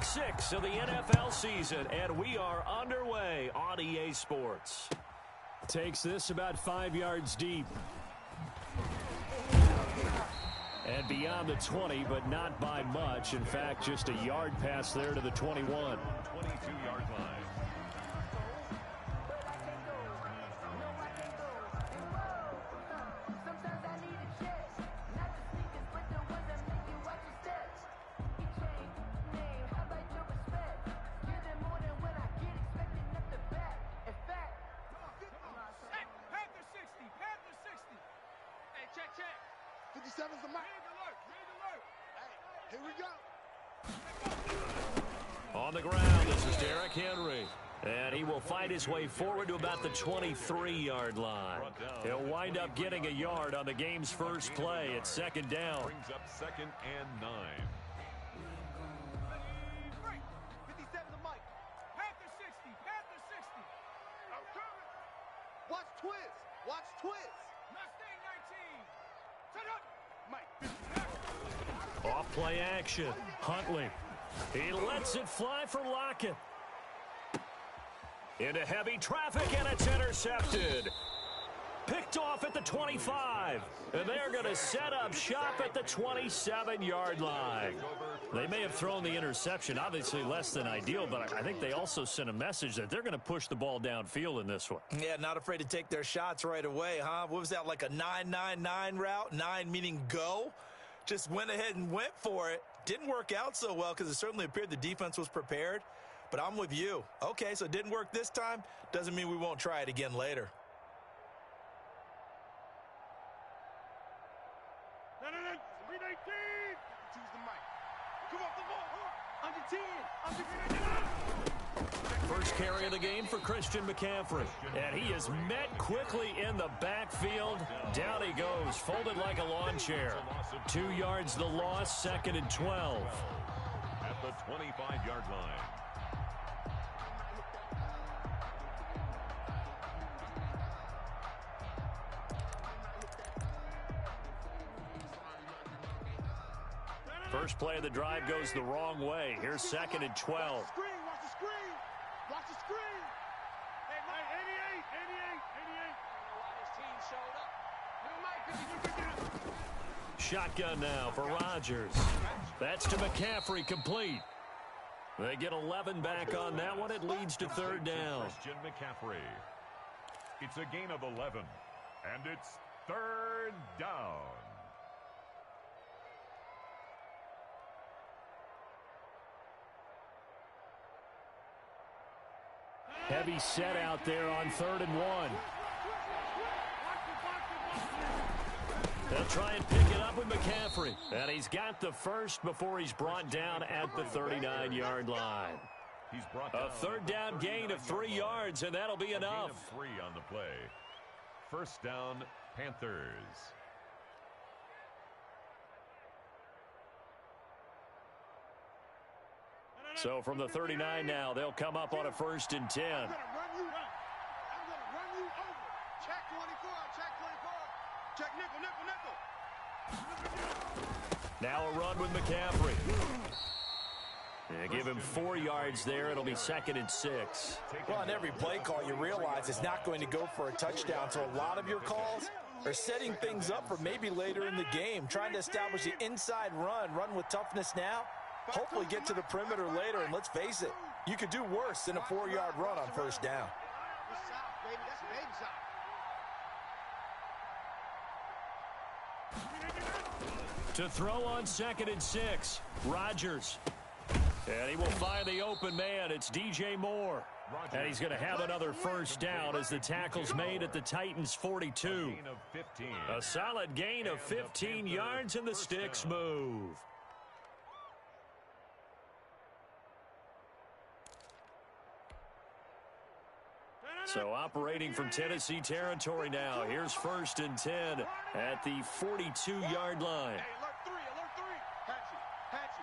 Week 6 of the NFL season, and we are underway on EA Sports. Takes this about 5 yards deep. And beyond the 20, but not by much. In fact, just a yard pass there to the 21. 22-yard line. On the ground, this is Derrick Henry. And he will fight his way forward to about the 23-yard line. He'll wind up getting a yard on the game's first play at second down. Brings up 2nd and 9. Watch twist. Watch twist. Off play action. Huntley. He lets it fly for Lockett. Into heavy traffic, and it's intercepted. Picked off at the 25. And they're going to set up shop at the 27-yard line. They may have thrown the interception, obviously less than ideal, but I think they also sent a message that they're going to push the ball downfield in this one. Yeah, not afraid to take their shots right away, huh? What was that, like a 9-9-9 route? 9 meaning go? Just went ahead and went for it. Didn't work out so well because it certainly appeared the defense was prepared. But I'm with you. Okay, so it didn't work this time. Doesn't mean we won't try it again later. First carry of the game for Christian McCaffrey. And he is met quickly in the backfield. Down he goes, folded like a lawn chair. 2 yards the loss, 2nd and 12. At the 25-yard line. First play of the drive goes the wrong way. Here's 2nd and 12. Watch the screen. Watch the screen. Hey, Mike, 88. Shotgun now for Rodgers. That's to McCaffrey, complete. They get 11 back on that one. It leads to 3rd down. Christian McCaffrey. It's a gain of 11, and it's 3rd down. Heavy set out there on 3rd and 1. They'll try and pick it up with McCaffrey. And he's got the first before he's brought down at the 39-yard line. He's brought A 3rd down gain of 3 yards, and that'll be enough. A gain of 3 on the play. 1st down, Panthers. So from the 39 now, they'll come up on a 1st and 10. I'm going to run you over. Check 24. Check 24. Check nickel. Now a run with McCaffrey. Yeah, give him 4 yards there. It'll be 2nd and 6. Well, on every play call, you realize it's not going to go for a touchdown. So a lot of your calls are setting things up for maybe later in the game, trying to establish the inside run with toughness now. Hopefully get to the perimeter later, and let's face it, you could do worse than a 4-yard run on 1st down. To throw on 2nd and 6, Rodgers. And he will find the open man. It's DJ Moore. And he's going to have another 1st down as the tackle's made at the Titans' 42. A solid gain of 15 yards, and the sticks move. So operating from Tennessee territory now. Here's 1st and 10 at the 42-yard line. Hey, alert 3. Hatch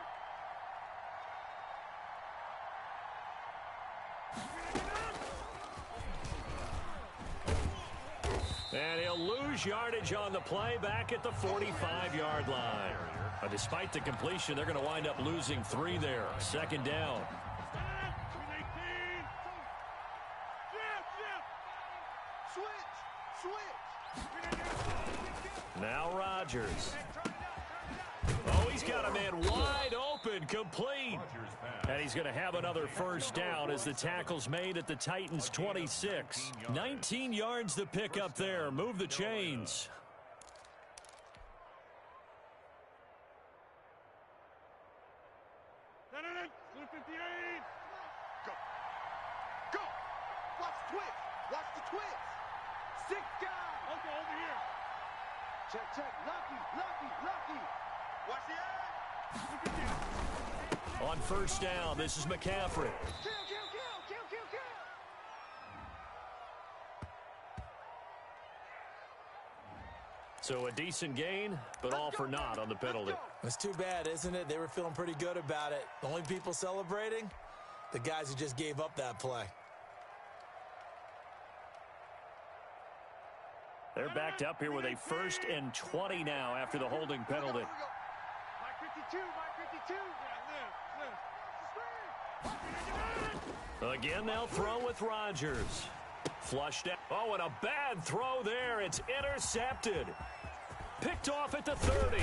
it. And he'll lose yardage on the play back at the 45-yard line. Despite the completion, they're going to wind up losing 3 there. Second down. Now Rodgers. Oh, he's got a man wide open, complete. And he's going to have another first down as the tackle's made at the Titans' 26. 19 yards to pick up there. Move the chains. Go. Go. Watch the twist. Watch the twist. 6 guys. Okay, over here. Check. Lucky. Watch the edge. On first down, this is McCaffrey. Kill. So a decent gain, but all for naught on the penalty. It's too bad, isn't it? They were feeling pretty good about it. The only people celebrating, the guys who just gave up that play. They're backed up here with a 1st and 20 now after the holding penalty. Again, they'll throw with Rodgers. Flushed out. Oh, and a bad throw there. It's intercepted. Picked off at the 30.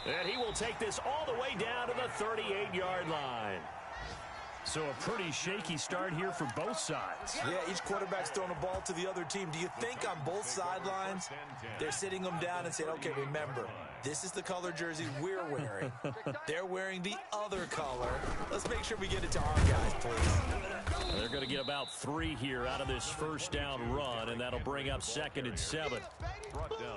And he will take this all the way down to the 38-yard line. So a pretty shaky start here for both sides. Yeah, each quarterback's throwing a ball to the other team. Do you think on both sidelines they're sitting them down and saying, okay, remember, this is the color jersey we're wearing. They're wearing the other color. Let's make sure we get it to our guys, please. They're going to get about 3 here out of this first down run, and that'll bring up 2nd and 7.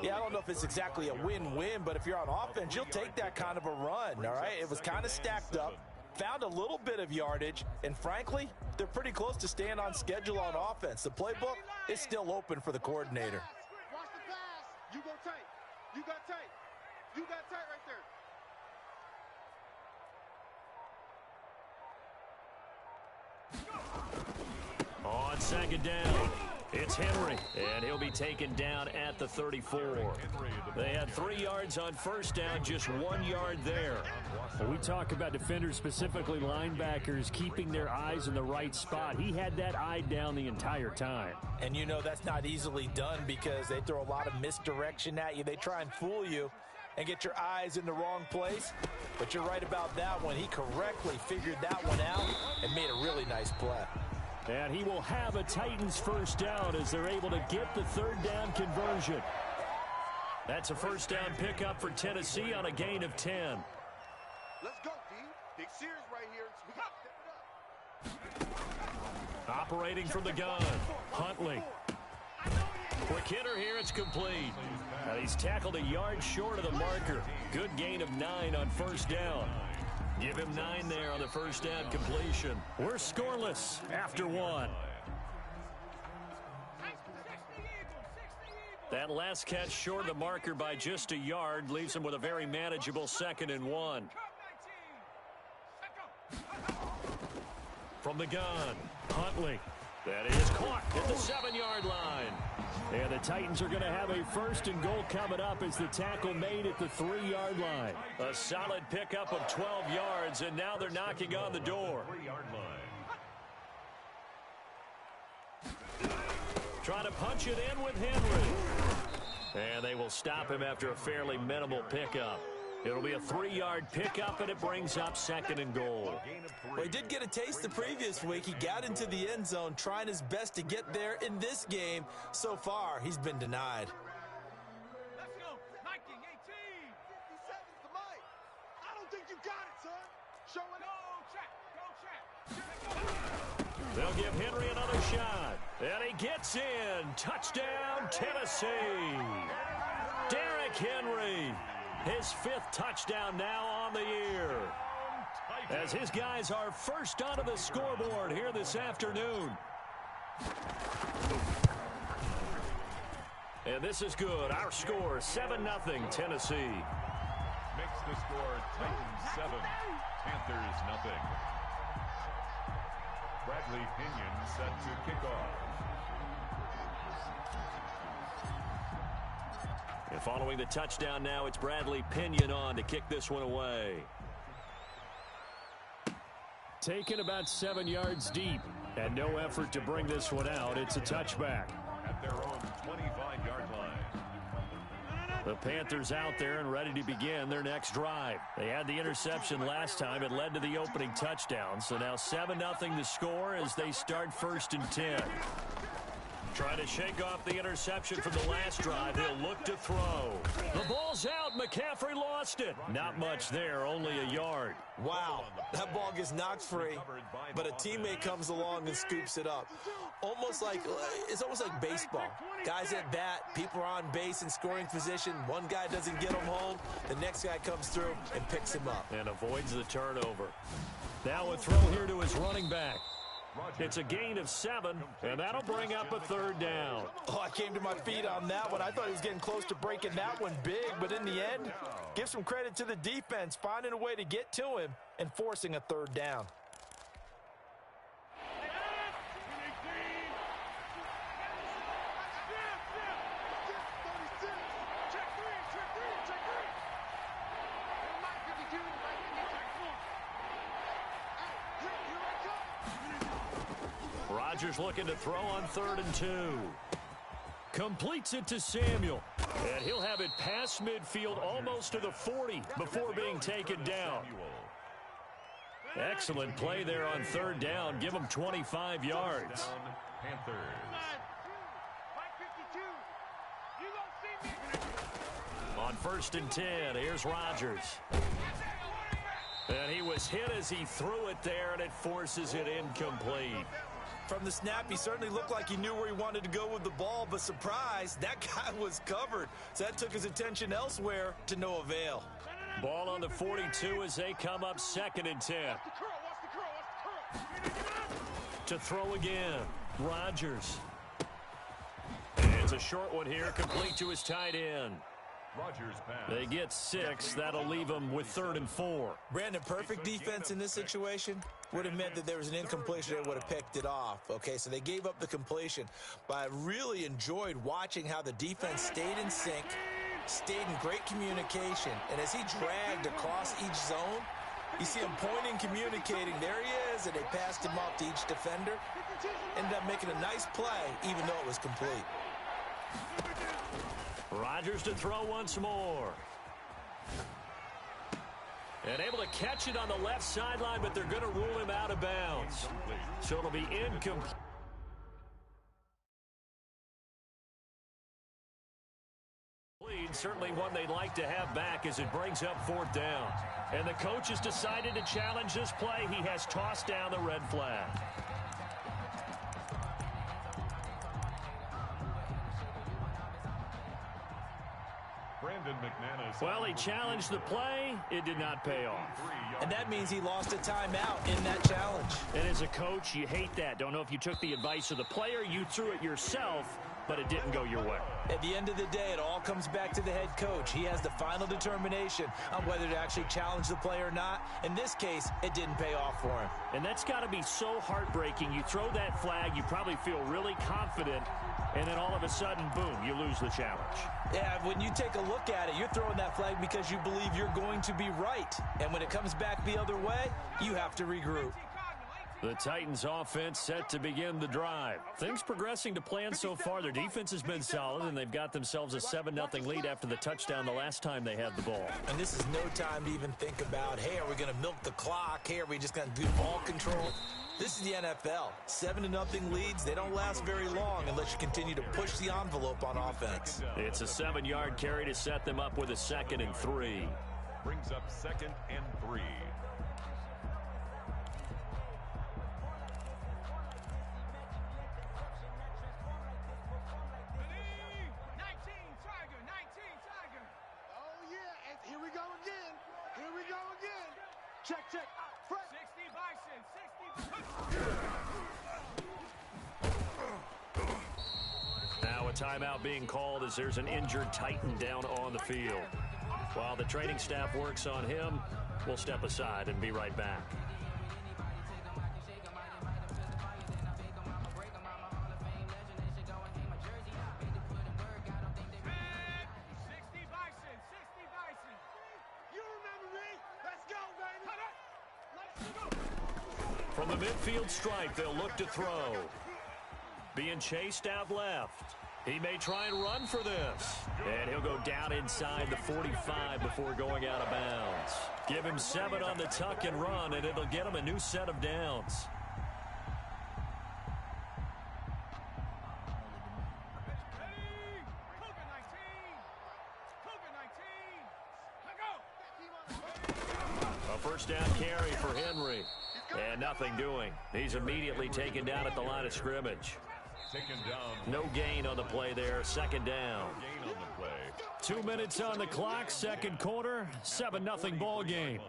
Yeah, I don't know if it's exactly a win-win, but if you're on offense, you'll take that kind of a run, all right? It was kind of stacked up. Found a little bit of yardage, and frankly, they're pretty close to staying on schedule on offense. The playbook is still open for the coordinator. Watch the pass. You go tight. You got tight. You got tight right there. On 2nd down, it's Henry, and he'll be taken down at the 34. They had 3 yards on first down, just 1 yard there. When we talk about defenders, specifically linebackers, keeping their eyes in the right spot. He had that eye down the entire time. And you know that's not easily done because they throw a lot of misdirection at you. They try and fool you and get your eyes in the wrong place. But you're right about that one. He correctly figured that one out and made a really nice play. And he will have a Titans first down as they're able to get the 3rd down conversion. That's a first down pickup for Tennessee on a gain of 10. Let's go, D. Big Sears right here. We got to step it up. Operating from the gun, Huntley. Quick hitter here, it's complete. He's tackled a yard short of the marker. Good gain of 9 on first down. Give him 9 there on the first down completion. We're scoreless after 1. That last catch short of the marker by just a yard leaves him with a very manageable 2nd and 1. From the gun, Huntley. That is caught at the 7-yard line. And the Titans are going to have a 1st and goal coming up as the tackle made at the 3-yard line. A solid pickup of 12 yards, and now they're knocking on the door. 3-yard line. Trying to punch it in with Henry. And they will stop him after a fairly minimal pickup. It'll be a 3-yard pickup, and it brings up 2nd and goal. Well, he did get a taste the previous week. He got into the end zone, trying his best to get there in this game. So far, he's been denied. Let's go. Nike 18. 57's the mic. I don't think you got it, son. Show it. Go check. They'll give Henry another shot. And he gets in. Touchdown, Tennessee. Derrick Henry. His 5th touchdown now on the year. As his guys are first onto the scoreboard here this afternoon. And this is good. Our score, 7-0 Tennessee. Makes the score Titans 7, Panthers 0. Bradley Pinion set to kick off. And following the touchdown now, it's Bradley Pinion on to kick this one away. Taken about 7 yards deep, and no effort to bring this one out. It's a touchback. At their own 25-yard line. The Panthers out there and ready to begin their next drive. They had the interception last time. It led to the opening touchdown. So now 7-0 the score as they start 1st and 10. Trying to shake off the interception from the last drive. He'll look to throw. The ball's out. McCaffrey lost it. Not much there, only a yard. Wow, that ball gets knocked free, but a teammate comes along and scoops it up. It's almost like baseball. Guys at bat, people are on base in scoring position. One guy doesn't get him home. The next guy comes through and picks him up. And avoids the turnover. Now a throw here to his running back. It's a gain of 7, and that'll bring up a 3rd down. Oh, I came to my feet on that one. I thought he was getting close to breaking that one big, but in the end, give some credit to the defense, finding a way to get to him and forcing a 3rd down. Rodgers looking to throw on 3rd and 2. Completes it to Samuel. And he'll have it past midfield almost to the 40 before being taken down. Excellent play there on 3rd down. Give him 25 yards. Panthers. On 1st and 10, here's Rodgers. And he was hit as he threw it there, and it forces it incomplete. From the snap, he certainly looked like he knew where he wanted to go with the ball, but surprise, that guy was covered. So that took his attention elsewhere to no avail. Ball on the 42 as they come up 2nd and 10. To throw again, Rodgers. And it's a short one here, complete to his tight end. Rodgers pass. They get 6. That'll leave them with 3rd and 4. Brandon, perfect defense in this situation would have meant that there was an incompletion that would have picked it off. Okay, so they gave up the completion, but I really enjoyed watching how the defense stayed in sync, stayed in great communication, and as he dragged across each zone, you see him pointing, communicating. There he is, and they passed him off to each defender. Ended up making a nice play, even though it was complete. Rodgers to throw once more. And able to catch it on the left sideline, but they're going to rule him out of bounds. So it'll be incomplete. Certainly one they'd like to have back as it brings up 4th down. And the coach has decided to challenge this play. He has tossed down the red flag. Well, he challenged the play. It did not pay off. And that means he lost a timeout in that challenge. And as a coach, you hate that. Don't know if you took the advice of the player, you threw it yourself, but it didn't go your way. At the end of the day, it all comes back to the head coach. He has the final determination on whether to actually challenge the play or not. In this case, it didn't pay off for him. And that's got to be so heartbreaking. You throw that flag, you probably feel really confident, and then all of a sudden, boom, you lose the challenge. Yeah, when you take a look at it, you're throwing that flag because you believe you're going to be right. And when it comes back the other way, you have to regroup. The Titans offense set to begin the drive. Things progressing to plan so far. Their defense has been solid, and they've got themselves a 7-0 lead after the touchdown the last time they had the ball. And this is no time to even think about, hey, are we going to milk the clock? Hey, are we just going to do ball control? This is the NFL. 7-0 leads, they don't last very long unless you continue to push the envelope on offense. It's a 7-yard carry to set them up with a 2nd and 3. Brings up 2nd and 3. Check, check. Front. 60 Bison, 60. Now a timeout being called as there's an injured Titan down on the field. While the training staff works on him, we'll step aside and be right back. From the midfield stripe, they'll look to throw. Being chased out left. He may try and run for this. And he'll go down inside the 45 before going out of bounds. Give him 7 on the tuck and run, and it'll get him a new set of downs. A first down carry for Henry. And nothing doing. He's immediately taken down at the line of scrimmage. No gain on the play there. Second down. 2 minutes on the clock. Second quarter. 7-0 ball game.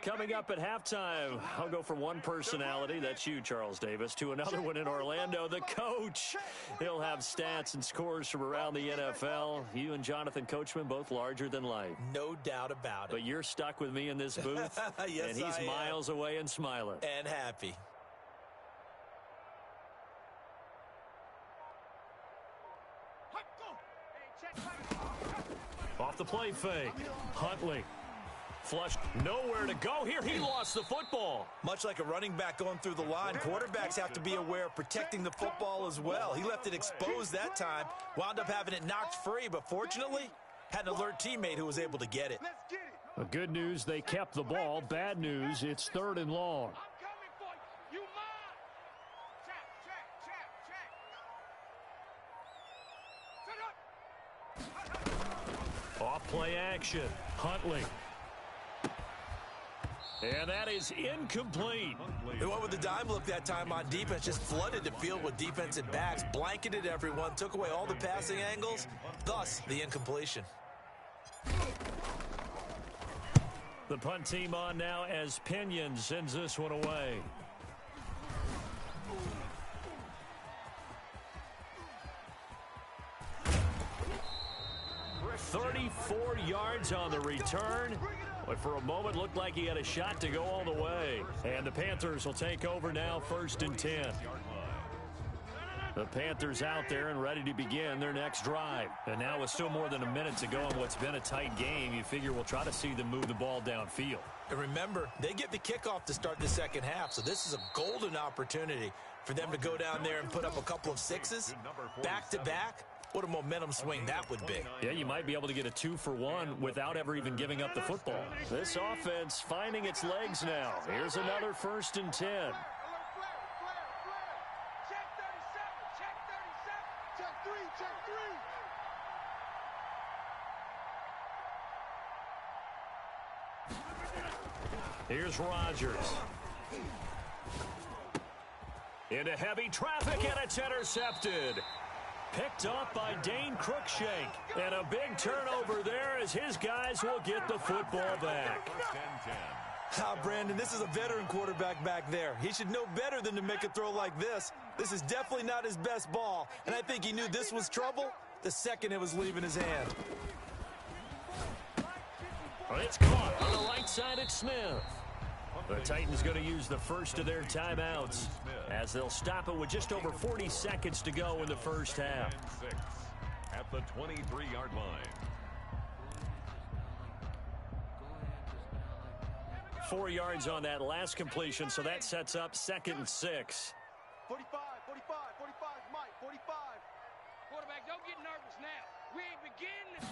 Coming up at halftime, I'll go from one personality, that's you, Charles Davis, to another one in Orlando, the coach. He'll have stats and scores from around the NFL. You and Jonathan Coachman, both larger than life. No doubt about it. But you're stuck with me in this booth, yes, and he's miles away and smiling. And happy. Off the play fake, Huntley. Flush, nowhere to go here. He lost the football. Much like a running back going through the line, quarterbacks have to be aware of protecting the football as well. He left it exposed that time, wound up having it knocked free, but fortunately, had an alert teammate who was able to get it. The good news, they kept the ball. Bad news, it's 3rd and long. Off play action, Huntley. And that is incomplete. They went with the dime look that time on defense, just flooded the field with defensive backs, blanketed everyone, took away all the passing angles, thus the incompletion. The punt team on now as Pinion sends this one away. $34 yards on the return. But for a moment, looked like he had a shot to go all the way. And the Panthers will take over now, 1st and 10. The Panthers out there and ready to begin their next drive. And now with still more than a minute to go in what's been a tight game, you figure we'll try to see them move the ball downfield. And remember, they get the kickoff to start the second half, so this is a golden opportunity for them to go down there and put up a couple of sixes back-to-back. What a momentum swing that would be. Yeah, you might be able to get a 2-for-1 without ever even giving up the football. This offense finding its legs now. Here's another 1st and 10. Here's Rodgers. Into heavy traffic, and it's intercepted. Picked off by Dane Cruikshank. And a big turnover there as his guys will get the football back. Brandon, this is a veteran quarterback back there. He should know better than to make a throw like this. This is definitely not his best ball, and I think he knew this was trouble the second it was leaving his hand. It's caught on the right side at Smith. The Titans going to use the first of their timeouts as they'll stop it with just over 40 seconds to go in the first half. At the 23-yard line. 4 yards on that last completion, so that sets up 2nd and 6. 45, Mike, 45. Quarterback, don't get nervous now. We ain't beginning.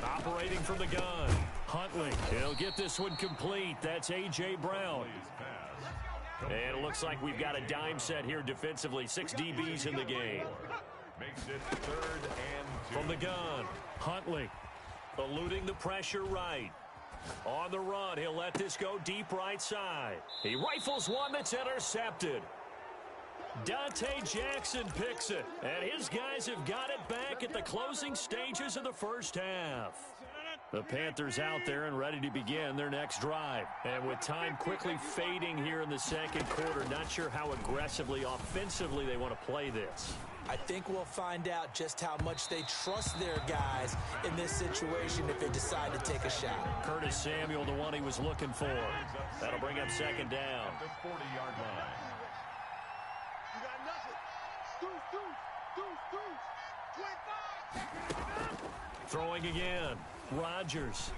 Operating from the gun. Huntley, he'll get this one complete. That's A.J. Brown. And it looks like we've got a dime set here defensively. 6 DBs in the game. Makes it 3rd and 2. From the gun, Huntley eluding the pressure right. On the run, he'll let this go deep right side. He rifles one that's intercepted. Dante Jackson picks it, and his guys have got it back at the closing stages of the first half. The Panthers out there and ready to begin their next drive. And with time quickly fading here in the second quarter, not sure how aggressively, offensively they want to play this. I think we'll find out just how much they trust their guys in this situation if they decide to take a shot. Curtis Samuel, the one he was looking for. That'll bring up 2nd down. At the 40-yard line. You got nothing. Deuce. 25. Throwing again. Rodgers.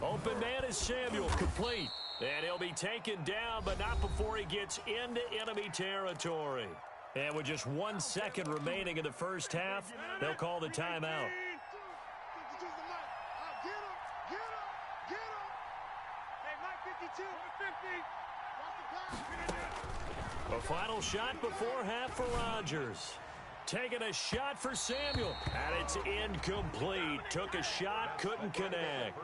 Open man is Samuel, complete. And he'll be taken down, but not before he gets into enemy territory. And with just 1 second remaining in the first half, they'll call the timeout. A final shot before half for Rodgers. Taking a shot for Samuel, and it's incomplete. Took a shot, couldn't connect.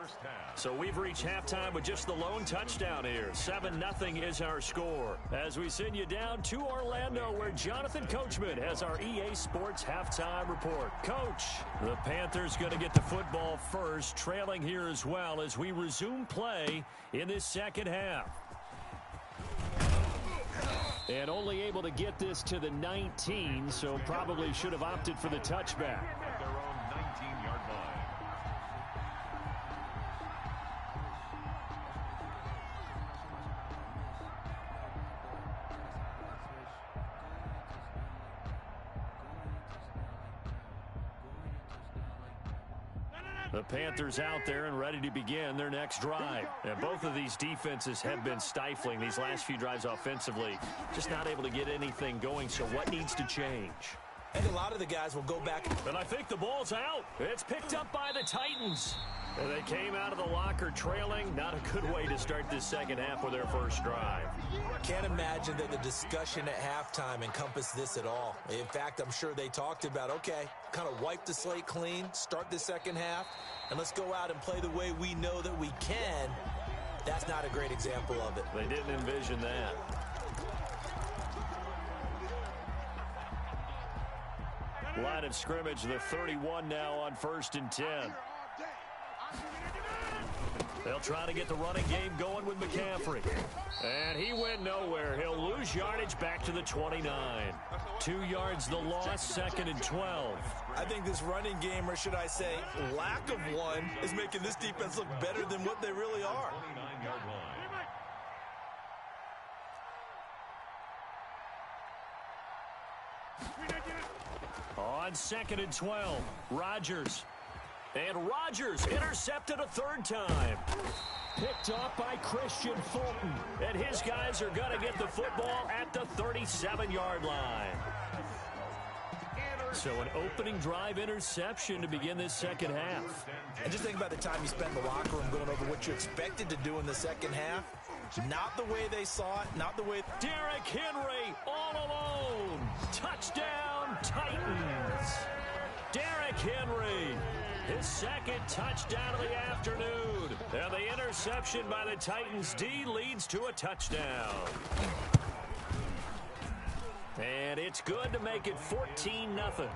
So we've reached halftime with just the lone touchdown here. 7-0 is our score. As we send you down to Orlando, where Jonathan Coachman has our EA Sports halftime report. Coach, the Panthers going to get the football first, trailing here as well as we resume play in this second half. And only able to get this to the 19, so probably should have opted for the touchback. At their own 19-yard line. The Panthers out there and ready to begin their next drive. And both of these defenses have been stifling these last few drives offensively. Just not able to get anything going, so what needs to change? I think a lot of the guys will go back. And I think the ball's out. It's picked up by the Titans. And they came out of the locker trailing. Not a good way to start this second half with their first drive. Can't imagine that the discussion at halftime encompassed this at all. In fact, I'm sure they talked about, okay, kind of wipe the slate clean, start the second half, and let's go out and play the way we know that we can. That's not a great example of it. They didn't envision that. Line of scrimmage, the 31 now on 1st and 10. They'll try to get the running game going with McCaffrey. And he went nowhere. He'll lose yardage back to the 29. 2 yards the loss, 2nd and 12. I think this running game, or should I say lack of one, is making this defense look better than what they really are. 29-yard line. On 2nd and 12, Rodgers. And Rodgers intercepted a 3rd time. Picked off by Christian Fulton. And his guys are going to get the football at the 37-yard line. So an opening drive interception to begin this second half. And just think about the time you spent in the locker room going over what you expected to do in the second half. Not the way they saw it, not the way. Derrick Henry all alone. Touchdown, Titans. Derrick Henry, his 2nd touchdown of the afternoon. And the interception by the Titans D leads to a touchdown. And it's good to make it 14-0.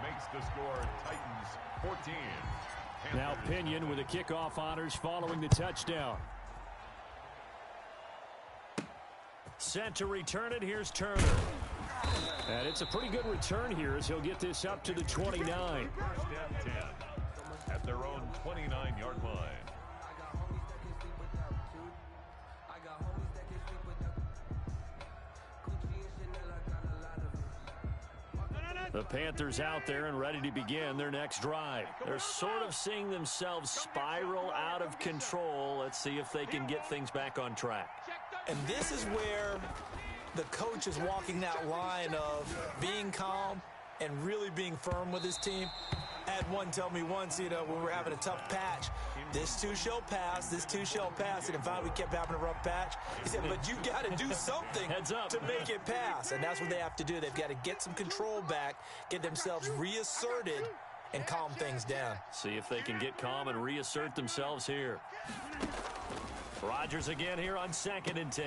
Makes the score Titans 14. Now Pinion with the kickoff honors following the touchdown. Set to return it. Here's Turner. And it's a pretty good return here as he'll get this up to the 29. 1st and 10 at their own 29-yard line. The Panthers out there and ready to begin their next drive. They're sort of seeing themselves spiral out of control. Let's see if they can get things back on track. And this is where the coach is walking that line of being calm and really being firm with his team. I had one tell me once, when we were having a tough patch, this too shall pass, this too shall pass. And finally we kept having a rough patch. He said, but you got to do something to make it pass. And that's what they have to do. They've got to get some control back, get themselves reasserted, and calm things down. See if they can get calm and reassert themselves here. Rodgers again here on 2nd and 10.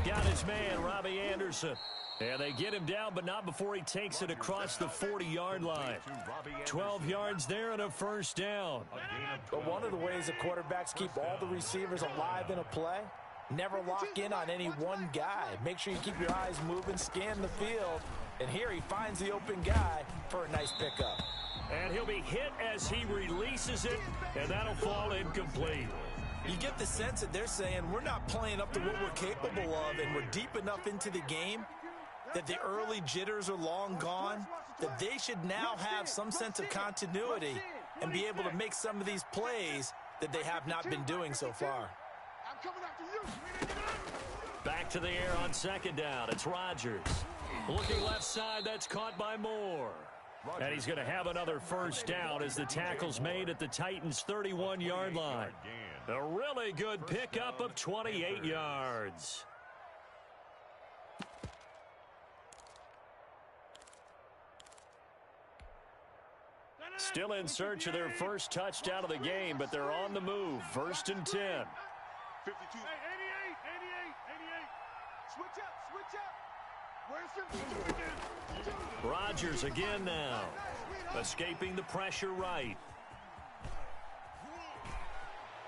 Got his man, Robbie Anderson. And they get him down, but not before he takes it across the 40-yard line. 12 yards there and a 1st down. But one of the ways the quarterbacks keep all the receivers alive in a play, never lock in on any one guy. Make sure you keep your eyes moving, scan the field. And here he finds the open guy for a nice pickup. And he'll be hit as he releases it, and that'll fall incomplete. You get the sense that they're saying we're not playing up to what we're capable of, and we're deep enough into the game that the early jitters are long gone. that they should now have some sense of continuity and be able to make some of these plays that they have not been doing so far. I'm coming after you. Back to the air on second down. It's Rodgers. Looking left side, that's caught by Moore. And he's going to have another first down as the tackle's made at the Titans' 31-yard line. A really good pickup of 28 yards. Still in search of their first touchdown of the game, but they're on the move. 1st and 10. 52. Hey, 88. Switch up. Where's your... Rodgers again now. Escaping the pressure right.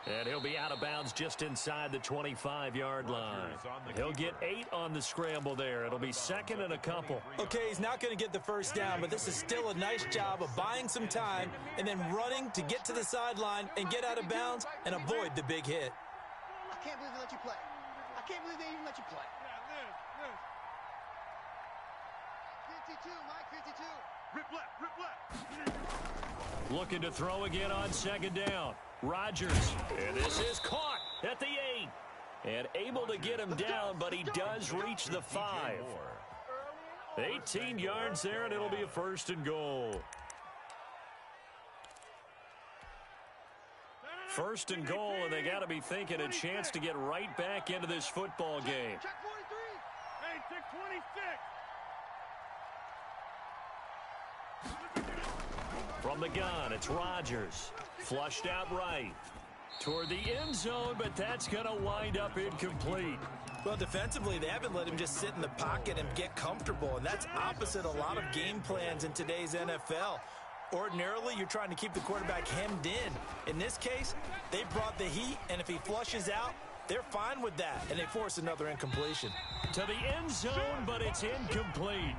And he'll be out of bounds just inside the 25-yard line. He'll get 8 on the scramble there. It'll be 2nd and a couple. Okay, he's not going to get the first down, but this is still a nice job of buying some time and then running to get to the sideline and get out of bounds and avoid the big hit. I can't believe they let you play. I can't believe they even let you play. 52, Mike, 52. Rip left. Looking to throw again on second down. Rodgers, and this is caught at the 8. And able to get him down, but he does reach the 5. 18 yards there, and it'll be a 1st and goal. 1st and goal, and they got to be thinking a chance to get right back into this football game. Check 43. Hey, check 26. From the gun, it's Rodgers. Flushed out right. Toward the end zone, but that's going to wind up incomplete. Well, defensively, they haven't let him just sit in the pocket and get comfortable, and that's opposite a lot of game plans in today's NFL. Ordinarily, you're trying to keep the quarterback hemmed in. In this case, they brought the heat, and if he flushes out, they're fine with that, and they force another incompletion. To the end zone, but it's incomplete.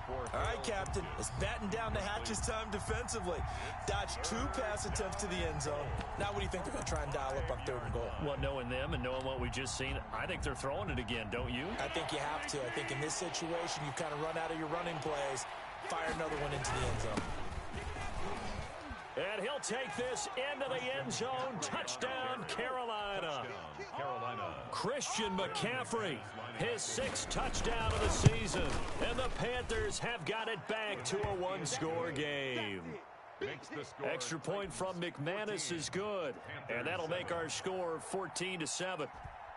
All right, Captain, it's batten down the hatches time defensively. Dodged 2 pass attempts to the end zone. Now what do you think they're going to try and dial up on 3rd and goal? Well, knowing them and knowing what we just seen, I think they're throwing it again, don't you? I think you have to. I think in this situation, you kind of run out of your running plays, fire another one into the end zone. And he'll take this into the end zone. Touchdown, Carolina. Christian McCaffrey, his 6th touchdown of the season. And the Panthers have got it back to a 1-score game. Extra point from McManus is good. And that'll make our score 14-7.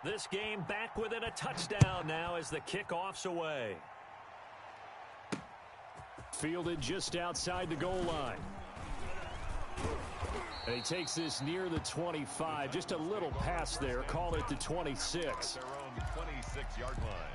This game back within a touchdown now as the kickoff's away. Fielded just outside the goal line. And he takes this near the 25. Just a little pass there. Call it the 26. Their own 26-yard line.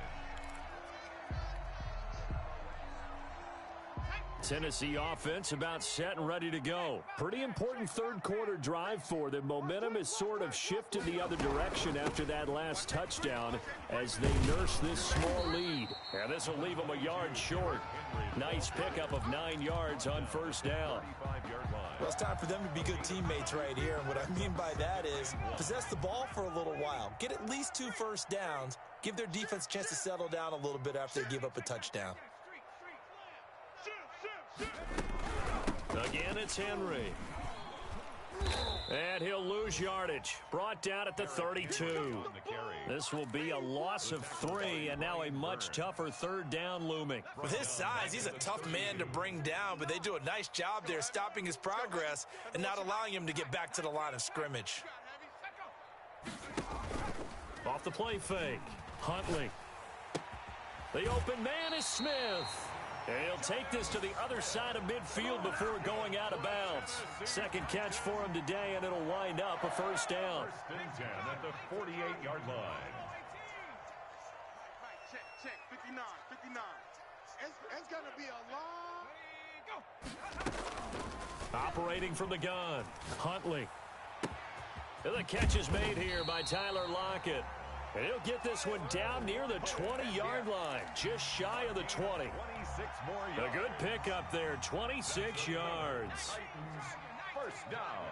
Tennessee offense about set and ready to go. Pretty important 3rd quarter drive for them. Momentum has sort of shifted the other direction after that last touchdown as they nurse this small lead. And this will leave them a yard short. Nice pickup of 9 yards on 1st down. Well, it's time for them to be good teammates right here. And what I mean by that is possess the ball for a little while. Get at least 2 first downs. Give their defense a chance to settle down a little bit after they give up a touchdown. Again, it's Henry. And he'll lose yardage. Brought down at the 32. This will be a loss of 3, and now a much tougher 3rd down looming. With his size, he's a tough man to bring down, but they do a nice job there stopping his progress and not allowing him to get back to the line of scrimmage. Off the play fake. Huntley. The open man is Smith. And he'll take this to the other side of midfield before going out of bounds. 2nd catch for him today, and it'll wind up a 1st down. 1st and 10 at the 48-yard line. Check, 59. It's going to be a long... Operating from the gun, Huntley. And the catch is made here by Tyler Lockett. And he'll get this one down near the 20-yard line, just shy of the 20. A good pickup there, 26 yards. 1st down.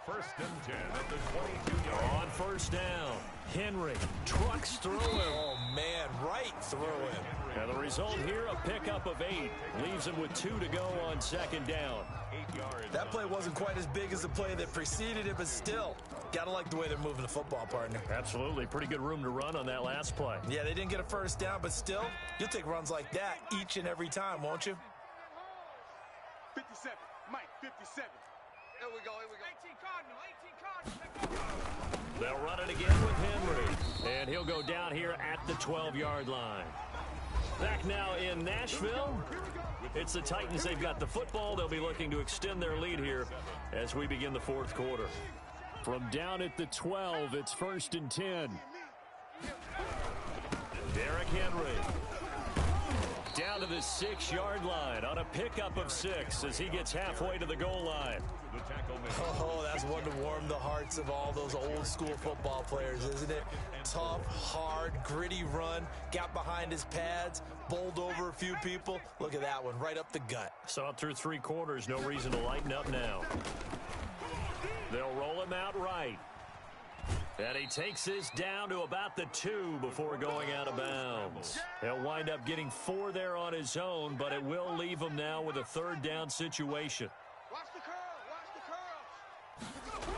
First and 10 at the 22-yard line. On first down, Henry trucks through him. Oh, man, right through him. And the result here, a pickup of 8. Leaves him with 2 to go on second down. 8 yards. That play wasn't quite as big as the play that preceded it, but still, gotta like the way they're moving the football, partner. Absolutely. Pretty good room to run on that last play. Yeah, they didn't get a first down, but still, you'll take runs like that each and every time, won't you? 57. Mike, 57. Here we go, here we go. 18 Cardinal. They'll run it again with Henry. And he'll go down here at the 12-yard line. Back now in Nashville. It's the Titans. They've got the football. They'll be looking to extend their lead here as we begin the fourth quarter. From down at the 12, it's first and 10. Derrick Henry down to the 6-yard line on a pickup of 6 as he gets halfway to the goal line. The tackle made. Oh, that's one to warm the hearts of all those old school football players, isn't it? Tough, hard, gritty run, got behind his pads, bowled over a few people. Look at that one, right up the gut. Saw it through 3 quarters, no reason to lighten up now. They'll roll him out right. And he takes this down to about the 2 before going out of bounds. He'll wind up getting 4 there on his own, but it will leave him now with a 3rd down situation. Watch the curl. Watch the curl.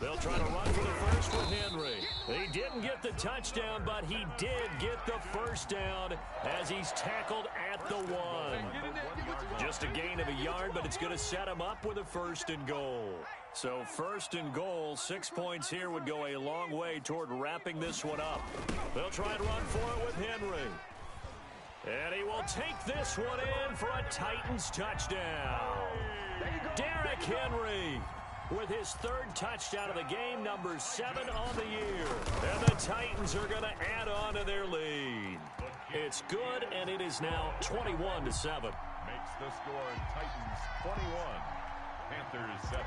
They'll try to run for the first with Henry. He didn't get the touchdown, but he did get the first down as he's tackled at the 1. Just a gain of a yard, but it's going to set him up with a 1st and goal. So 1st and goal, 6 points here would go a long way toward wrapping this one up. They'll try and run for it with Henry. And he will take this one in for a Titans touchdown. Derrick Henry with his 3rd touchdown of the game, number 7 on the year. And the Titans are going to add on to their lead. It's good, and it is now 21-7. Makes the score Titans 21, Panthers 7.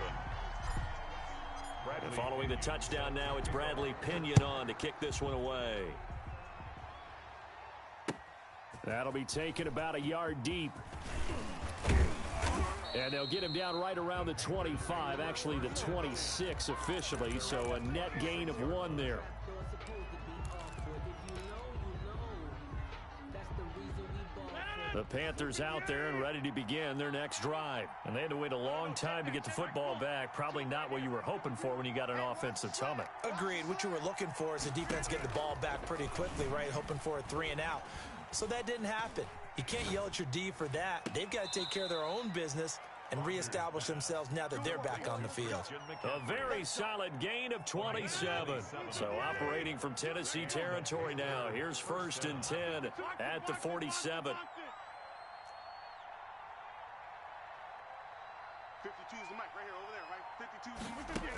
And following the touchdown now, it's Bradley Pinion on to kick this one away. That'll be taken about a yard deep. And they'll get him down right around the 25, actually the 26 officially, so a net gain of 1 there. The Panthers out there and ready to begin their next drive. And they had to wait a long time to get the football back. Probably not what you were hoping for when you got an offense that's humming. Agreed. What you were looking for is the defense getting the ball back pretty quickly, right? Hoping for a 3 and out. So that didn't happen. You can't yell at your D for that. They've got to take care of their own business and reestablish themselves now that they're back on the field. A very solid gain of 27. So operating from Tennessee territory now. Here's 1st and 10 at the 47. 52 is the mic right here, over there, right? 52 is the mic.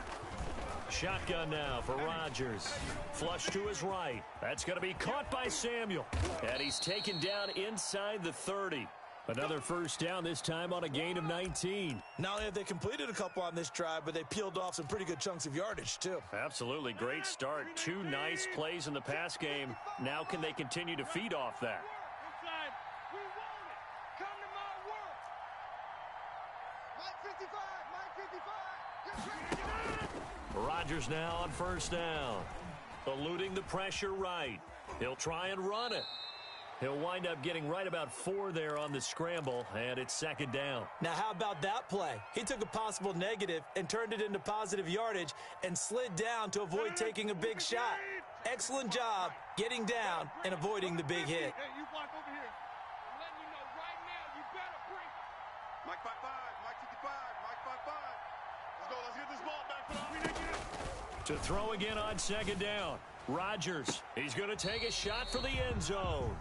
Shotgun now for Rodgers. Flush to his right. That's going to be caught by Samuel. And he's taken down inside the 30. Another first down, this time on a gain of 19. Not only have they completed a couple on this drive, but they peeled off some pretty good chunks of yardage, too. Absolutely. Great start. 2 nice plays in the pass game. Now can they continue to feed off that? Inside. We want it. Come to my work. Mike 55, Mike 55. Get ready. Rodgers now on first down. Eluding the pressure right. He'll try and run it. He'll wind up getting right about 4 there on the scramble, and it's 2nd down. Now, how about that play? He took a possible negative and turned it into positive yardage and slid down to avoid taking a big shot. Excellent job getting down and avoiding the big hit. Hey, you block over here. I'm letting you know right now, you better bring. Mike 55, Mike 55, Mike 55. Let's go, let's get this ball back for the To throw again on 2nd down. Rodgers, he's going to take a shot for the end zone.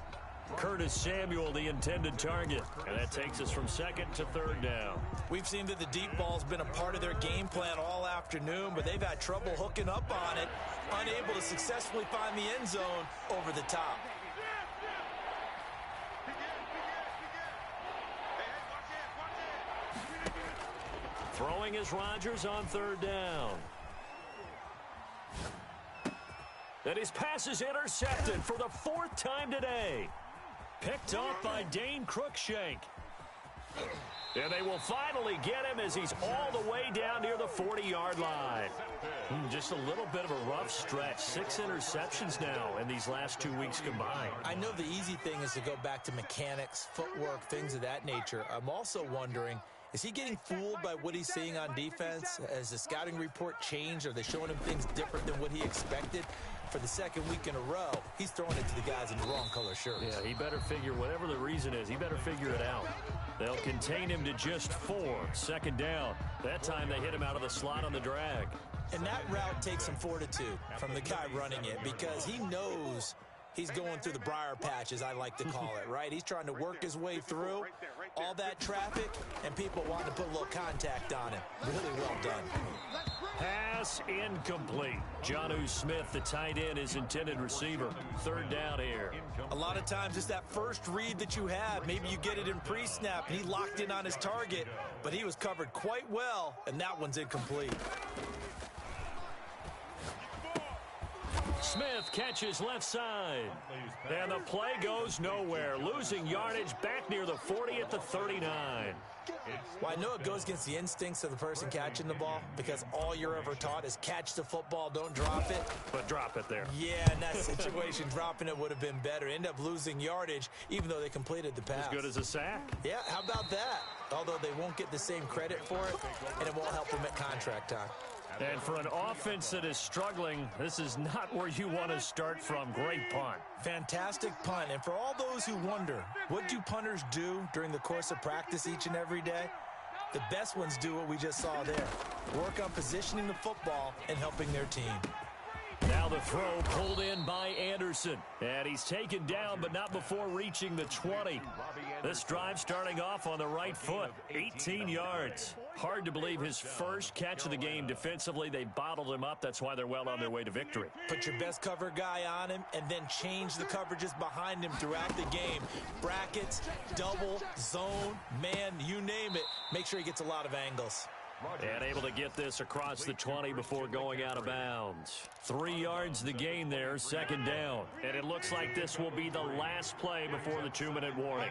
Curtis Samuel, the intended target. And that takes us from 2nd to 3rd down. We've seen that the deep ball's been a part of their game plan all afternoon, but they've had trouble hooking up on it, unable to successfully find the end zone over the top. Throwing is Rodgers on 3rd down. And his pass is intercepted for the 4th time today. Picked off by Dane Cruikshank. And they will finally get him as he's all the way down near the 40-yard line. Just a little bit of a rough stretch. 6 interceptions now in these last 2 weeks combined. I know the easy thing is to go back to mechanics, footwork, things of that nature. I'm also wondering, is he getting fooled by what he's seeing on defense? Has the scouting report changed? Are they showing him things different than what he expected? For the second week in a row, he's throwing it to the guys in the wrong color shirts. Yeah, he better figure, whatever the reason is, he better figure it out. They'll contain him to just 4. Second down. That time they hit him out of the slot on the drag. And that route takes some fortitude from the guy running it, because he knows he's going through the briar patch, as I like to call it, right? He's trying to work his way through all that traffic, and people want to put a little contact on him. Really well done. Pass incomplete. Jonnu Smith, the tight end, is intended receiver. Third down here. A lot of times it's that first read that you have. Maybe you get it in pre-snap, and he locked in on his target, but he was covered quite well, and that one's incomplete. Smith catches left side. And the play goes nowhere. Losing yardage back near the 40 at the 39. Well, I know it goes against the instincts of the person catching the ball, because all you're ever taught is catch the football, don't drop it. But drop it there. Yeah, in that situation, dropping it would have been better. End up losing yardage, even though they completed the pass. As good as a sack. Yeah, how about that? Although they won't get the same credit for it, and it won't help them at contract time. And for an offense that is struggling, this is not where you want to start from. Great punt. Fantastic punt. And for all those who wonder, what do punters do during the course of practice each and every day? The best ones do what we just saw there. Work on positioning the football and helping their team. Now the throw pulled in by Anderson. And he's taken down, but not before reaching the 20. This drive starting off on the right foot. 18 yards. Hard to believe his first catch of the game defensively. They bottled him up. That's why they're well on their way to victory. Put your best cover guy on him and then change the coverages behind him throughout the game. Brackets, double, zone, man, you name it. Make sure he gets a lot of angles. And able to get this across the 20 before going out of bounds. 3 yards the gain there, second down. And it looks like this will be the last play before the 2-minute warning.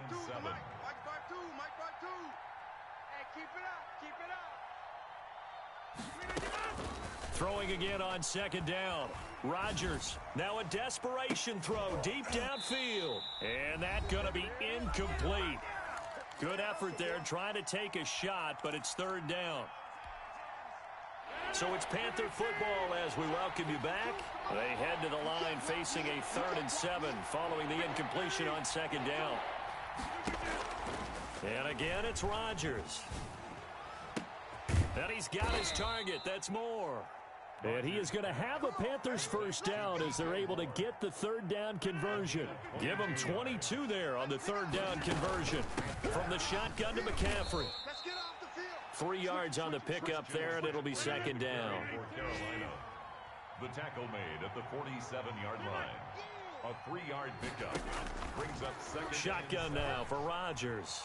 Throwing again on second down. Rodgers, now a desperation throw deep downfield. And that's going to be incomplete. Good effort there, trying to take a shot, but it's third down. So it's Panther football as we welcome you back. They head to the line facing a 3rd and 7 following the incompletion on second down. And again, it's Rodgers. And he's got his target. That's Moore. And he is going to have a Panthers first down as they're able to get the third down conversion. Give them 22 there on the third down conversion. From the shotgun to McCaffrey. 3 yards on the pickup there, and it'll be second down. The tackle made at the 47-yard line. A 3-yard pickup brings up second. Shotgun now for Rodgers.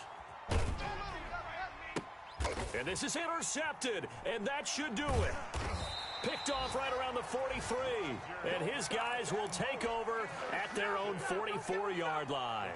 And this is intercepted, and that should do it. Picked off right around the 43, and his guys will take over at their own 44-yard line.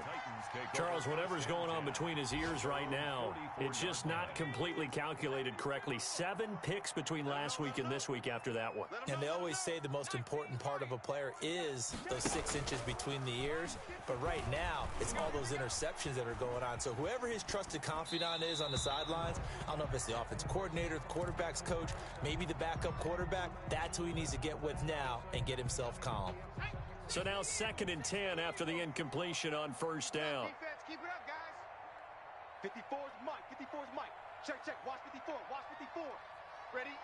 Charles, whatever's going on between his ears right now, it's just not completely calculated correctly. 7 picks between last week and this week after that one. And they always say the most important part of a player is those 6 inches between the ears. But right now, it's all those interceptions that are going on. So whoever his trusted confidant is on the sidelines, I don't know if it's the offensive coordinator, the quarterback's coach, maybe the backup quarterback, that's who he needs to get with now and get himself calm. So now 2nd and 10 after the incompletion on first down. Defense, keep it up, guys. 54's Mike. 54's Mike. Check. Watch 54. Watch 54. Ready?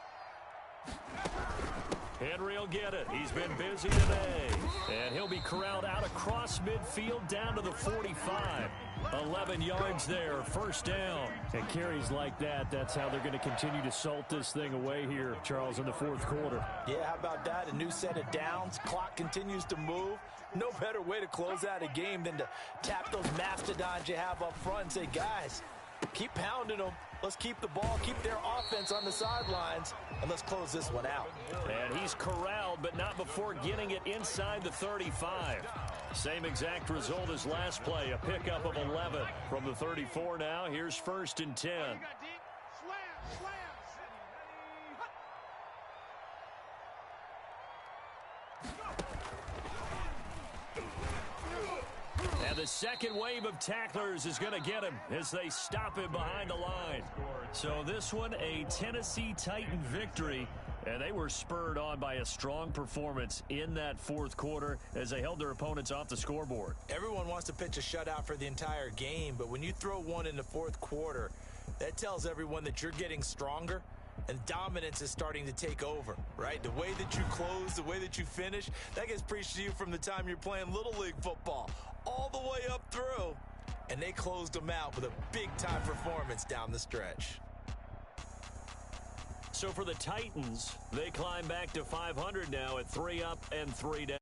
Henry will get it. He's been busy today. And he'll be corralled out across midfield down to the 45. 11 yards there, first down. And carries like that, that's how they're going to continue to salt this thing away here, Charles, in the 4th quarter. Yeah, how about that? A new set of downs. Clock continues to move. No better way to close out a game than to tap those mastodons you have up front and say, guys, keep pounding them. Let's keep the ball, keep their offense on the sidelines, and let's close this one out. And he's corralled, but not before getting it inside the 35. Same exact result as last play, a pickup of 11 from the 34 now. Here's 1st and 10. And the second wave of tacklers is going to get him as they stop him behind the line. So this one, a Tennessee Titan victory, and they were spurred on by a strong performance in that 4th quarter as they held their opponents off the scoreboard. Everyone wants to pitch a shutout for the entire game, but when you throw one in the 4th quarter, that tells everyone that you're getting stronger and dominance is starting to take over, right? The way that you close, the way that you finish, that gets preached to you from the time you're playing Little League football all the way up through. And they closed them out with a big-time performance down the stretch. So for the Titans, they climb back to 500 now at 3 up and 3 down.